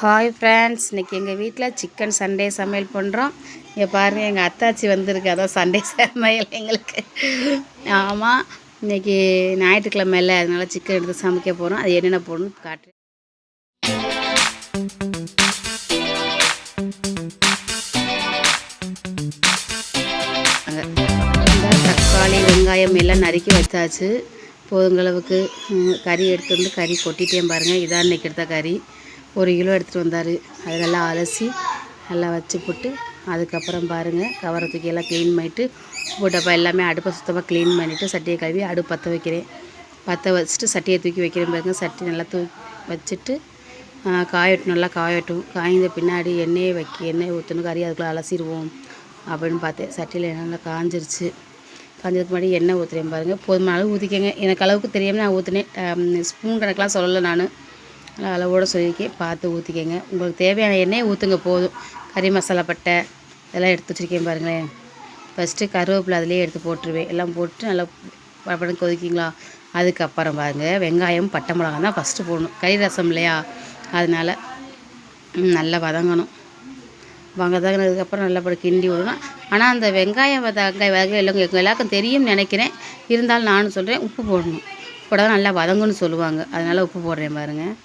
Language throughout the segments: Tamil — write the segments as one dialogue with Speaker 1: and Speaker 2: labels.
Speaker 1: ஹாய் ஃப்ரெண்ட்ஸ், இன்றைக்கி எங்கள் வீட்டில் சிக்கன் சண்டே சமையல் பண்ணுறோம். இங்கே பாருங்கள், எங்கள் அத்தாச்சி வந்திருக்கு. அதான் சண்டே சமையல் எங்களுக்கு. ஆமாம், இன்றைக்கி ஞாயிற்றுக்கிழமை இல்லை, அதனால் சிக்கன் எடுத்து சமைக்க போகிறோம். அது என்னென்ன போடணும்னு காட்டுறேன். தக்காளி வெங்காயம் எல்லாம் நறுக்கி வச்சாச்சு. போதுங்களவுக்கு கறி எடுத்து வந்து கறி கொட்டிட்டேன் பாருங்கள். இதான் இன்றைக்கி எடுத்த கறி. 1 கிலோ எடுத்துகிட்டு வந்தார். அது நல்லா அலசி நல்லா வச்சு போட்டு அதுக்கப்புறம் பாருங்கள் கவரை தூக்கி எல்லாம் க்ளீன் பண்ணிவிட்டு போட்டப்போ எல்லாமே அடுப்பை சுத்தமாக க்ளீன் பண்ணிவிட்டு சட்டியை கழுவி அடுப்பு பற்ற வைக்கிறேன். பற்ற வச்சுட்டு சட்டியை தூக்கி வைக்கிறேன் பாருங்கள். சட்டி நல்லா வச்சுட்டு காயட்டும், நல்லா காயட்டும். காய்ந்த பின்னாடி எண்ணெய் ஊற்றணும். கறி அதுக்குள்ளே அலசிடுவோம் அப்படின்னு பார்த்தேன். சட்டியில் நல்லா காஞ்சிருச்சு. காஞ்சதுக்கு முன்னாடி எண்ணெய் ஊற்றுறேன் பாருங்கள். போதுமான அளவு ஊற்றிக்கங்க. எனக்கு அளவுக்கு தெரியாமல் நான் ஊற்றினேன். ஸ்பூன் கணக்கெலாம் சொல்லலை, நான் அளவோடு சொல்லியிருக்கேன். பார்த்து ஊற்றிக்கங்க. உங்களுக்கு தேவையான எண்ணெயை ஊற்றுங்க போதும். கறி மசாலா பட்டை இதெல்லாம் எடுத்து வச்சுருக்கேன் பாருங்களேன். ஃபஸ்ட்டு கருவேப்பிலை அதிலே எடுத்து போட்டுருவேன். எல்லாம் போட்டு நல்லா படப்படன்னு கொதிக்கிங்களா. அதுக்கப்புறம் பாருங்கள் வெங்காயம் பட்டை மிளகாய் தான் ஃபஸ்ட்டு போடணும். கறி ரசம் இல்லையா, அதனால் நல்லா வதங்கணும். வதங்கினதுக்கப்புறம் நல்லா கிண்டி விடணும். ஆனால் அந்த வெங்காயம் எல்லாம் எல்லாருக்கும் தெரியும்னு நினைக்கிறேன். இருந்தாலும் நானும் சொல்கிறேன், உப்பு போடணும். போட்டால் நல்லா வதங்குன்னு சொல்லுவாங்க. அதனால் உப்பு போடுறேன் பாருங்கள்.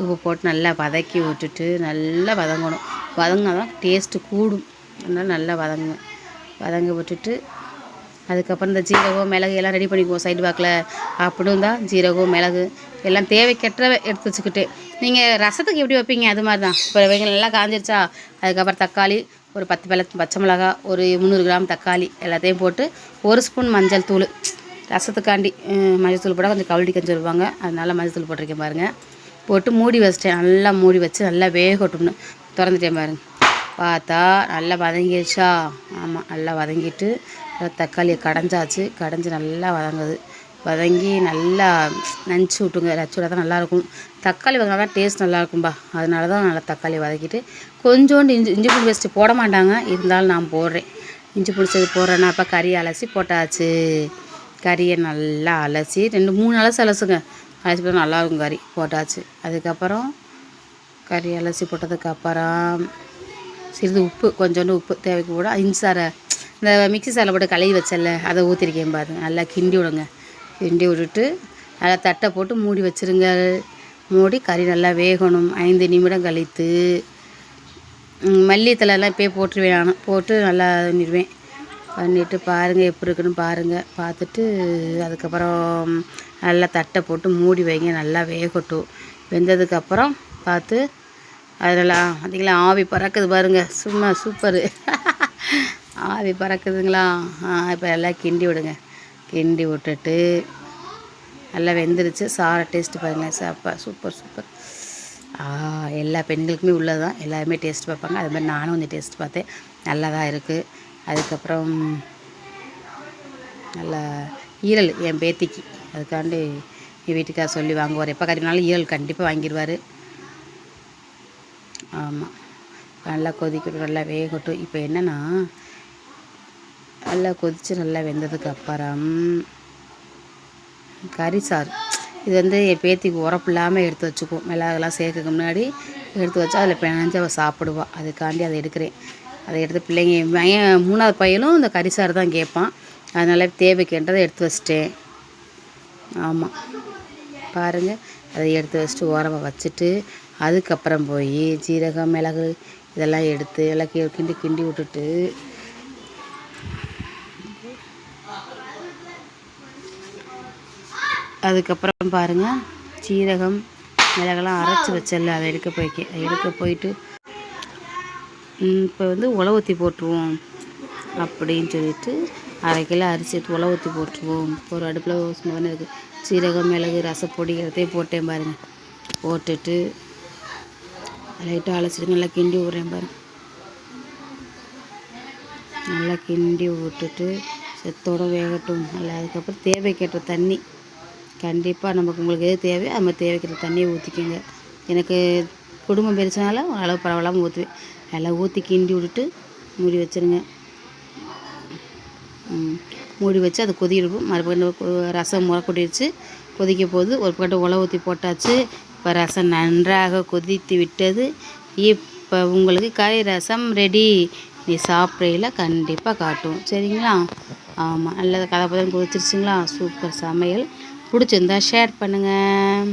Speaker 1: உப்பு போட்டு நல்லா வதக்கி விட்டுட்டு நல்லா வதங்கணும். வதங்கினா தான் டேஸ்ட்டு கூடும். அதனால் நல்லா வதங்க விட்டுட்டு அதுக்கப்புறம் இந்த ஜீரகம் மிளகு எல்லாம் ரெடி பண்ணிக்குவோம். சைடு வாக்கில் அப்படின்னு தான் ஜீரகம் மிளகு எல்லாம் தேவைக்கெட்ட எடுத்து வச்சுக்கிட்டு, நீங்கள் ரசத்துக்கு எப்படி வைப்பீங்க அது மாதிரி தான். இப்போ வெங்காயம் நல்லா காஞ்சிருச்சா, அதுக்கப்புறம் தக்காளி ஒரு 10 பச்சை மிளகா, ஒரு 300 கிராம் தக்காளி எல்லாத்தையும் போட்டு 1 ஸ்பூன் மஞ்சள் தூள். ரசத்துக்காண்டி மஞ்சள் தூள் போட்டால் கொஞ்சம் கவுளி கஞ்சி வருவாங்க. அதனால் மஞ்சள் தூள் போட்டிருக்கேன் பாருங்கள். போட்டு மூடி வச்சிட்டேன். நல்லா மூடி வச்சு நல்லா வேகட்டும்னு திறந்துட்டேன் பாருங்கள். பார்த்தா நல்லா வதங்கிடுச்சா. ஆமாம், நல்லா வதங்கிட்டு தக்காளியை கடைஞ்சி நல்லா வதங்கி நல்லா நஞ்சு விட்டுங்க. நச்சு விட்டா தான் நல்லாயிருக்கும். தக்காளி வதங்கினா தான் டேஸ்ட் நல்லாயிருக்கும்பா. அதனால தான் நல்லா தக்காளி வதக்கிட்டு கொஞ்சோண்டு இஞ்சி பூண்டு பேஸ்ட்டு போட மாட்டாங்க, இருந்தாலும் நான் போடுறேன். இஞ்சி பிடிச்சது போடுறேன்னா அப்போ கறி அலசி போட்டாச்சு. கறியை நல்லா அலசி 2-3 அலசுங்க. அலசி போட்டால் நல்லாயிருக்கும். கறி போட்டாச்சு. அதுக்கப்புறம் கறி அலசி போட்டதுக்கப்புறம் சிறிது உப்பு, கொஞ்சோண்டு உப்பு தேவைக்கு போட இஞ்சி சாரை இந்த மிக்ஸி சாரில் போட்டு கழுவி வச்சல அதை ஊற்றிருக்கேன் பாருங்க. நல்லா கிண்டி விடுங்க. கிண்டி விட்டுட்டு நல்லா தட்டை போட்டு மூடி வச்சுருங்க. மூடி கறி நல்லா வேகணும். 5 நிமிடம் கழித்து மல்லித்தலைலாம் இப்போயே போட்டுருவேன். நான் போட்டு நல்லா பண்ணிவிட்டு பாருங்கள் எப்படி இருக்குன்னு பாருங்கள். பார்த்துட்டு அதுக்கப்புறம் நல்லா தட்டை போட்டு மூடி வைங்க. நல்லா வேகட்டும். வெந்ததுக்கப்புறம் பார்த்து அதெல்லாம் பார்த்திங்களா ஆவி பறக்குது பாருங்கள். சும்மா சூப்பரு. ஆவி பறக்குதுங்களா. இப்போ எல்லாம் கிண்டி விடுங்க. கிண்டி விட்டுட்டு நல்லா வெந்துருச்சு. சாரை டேஸ்ட்டு பாருங்கள். சூப்பர். எல்லா பெண்களுக்குமே உள்ளது தான். எல்லாருமே டேஸ்ட் பார்ப்பாங்க. அது மாதிரி நானும் கொஞ்சம் டேஸ்ட் பார்த்தேன். நல்லா தான் இருக்குது. அதுக்கப்புறம் நல்லா ஈரல் என் பேத்திக்கு, அதுக்காண்டி என் வீட்டுக்கார சொல்லி வாங்குவார். எப்போ கறினாலும் ஈரல் கண்டிப்பாக வாங்கிடுவார். ஆமாம், நல்லா கொதிக்கட்டும், நல்லா வேகட்டும். இப்போ என்னென்னா நல்லா கொதித்து நல்லா வெந்ததுக்கப்புறம் கறி சாறு இது என் பேத்திக்கு உரப்பு இல்லாமல் எடுத்து வச்சுக்குவோம். மிளகாலாம் சேர்க்கறதுக்கு முன்னாடி எடுத்து வச்சா அதில் பிணைஞ்சு அவள் சாப்பிடுவாள். அதுக்காண்டி அதை எடுக்கிறேன். அதை எடுத்து பிள்ளைங்க 3வது பையனும் இந்த கறி சாறு தான் கேட்பான். அதனால் தேவைக்குன்றதை எடுத்து வச்சிட்டேன். ஆமாம், பாருங்கள். அதை எடுத்து வச்சுட்டு ஓரமாக வச்சுட்டு அதுக்கப்புறம் போய் ஜீரகம் மிளகு இதெல்லாம் எடுத்து எல்லாம் கிண்டி விட்டுட்டு அதுக்கப்புறம் பாருங்கள் ஜீரகம் மிளகெல்லாம் அரைச்சி வச்சல அதை எடுக்க போயிட்டு இப்போ உலை ஊற்றி போட்டுருவோம் அப்படின்னு சொல்லிட்டு 1/2 கிலோ அரிசி எடுத்து உலை ஊற்றி போட்டுருவோம். ஒரு அடுப்பில் சும்மா இருக்குது. சீரகம் மிளகு ரசப்பொடி எல்லாத்தையும் போட்டேன் பாருங்கள். போட்டுட்டு லைட்டாக அலசிட்டு நல்லா கிண்டி விட்றேன் பாருங்கள். நல்லா கிண்டி விட்டுட்டு செத்தோடு வேகட்டும் நல்லா. அதுக்கப்புறம் தேவைக்கேற்ற தண்ணி கண்டிப்பாக உங்களுக்கு எது தேவையோ அது மாதிரி தேவைக்கேற்ற தண்ணியை ஊற்றிக்கோங்க. எனக்கு குடும்பம் பெருசனால அளவு பரவாயில்லாமல் ஊற்றுவேன். நல்லா ஊற்றி கிண்டி விட்டுட்டு மூடி வச்சுருங்க. மூடி வச்சு அதை கொதிக்கிடுவோம். மறுபடியும் ரசம் முறை கொட்டிடுச்சு, கொதிக்க போகுது. ஒரு பக்கத்து உலை ஊற்றி போட்டாச்சு. இப்போ ரசம் நன்றாக கொதித்து விட்டது. இப்போ உங்களுக்கு கறி ரசம் ரெடி. நீ சாப்பிட்றையில் கண்டிப்பாக காட்டும். சரிங்களா? ஆமாம், நல்லது கதை கொதிச்சிருச்சுங்களா? சூப்பர் சமையல். பிடிச்சிருந்தா ஷேர் பண்ணுங்கள்.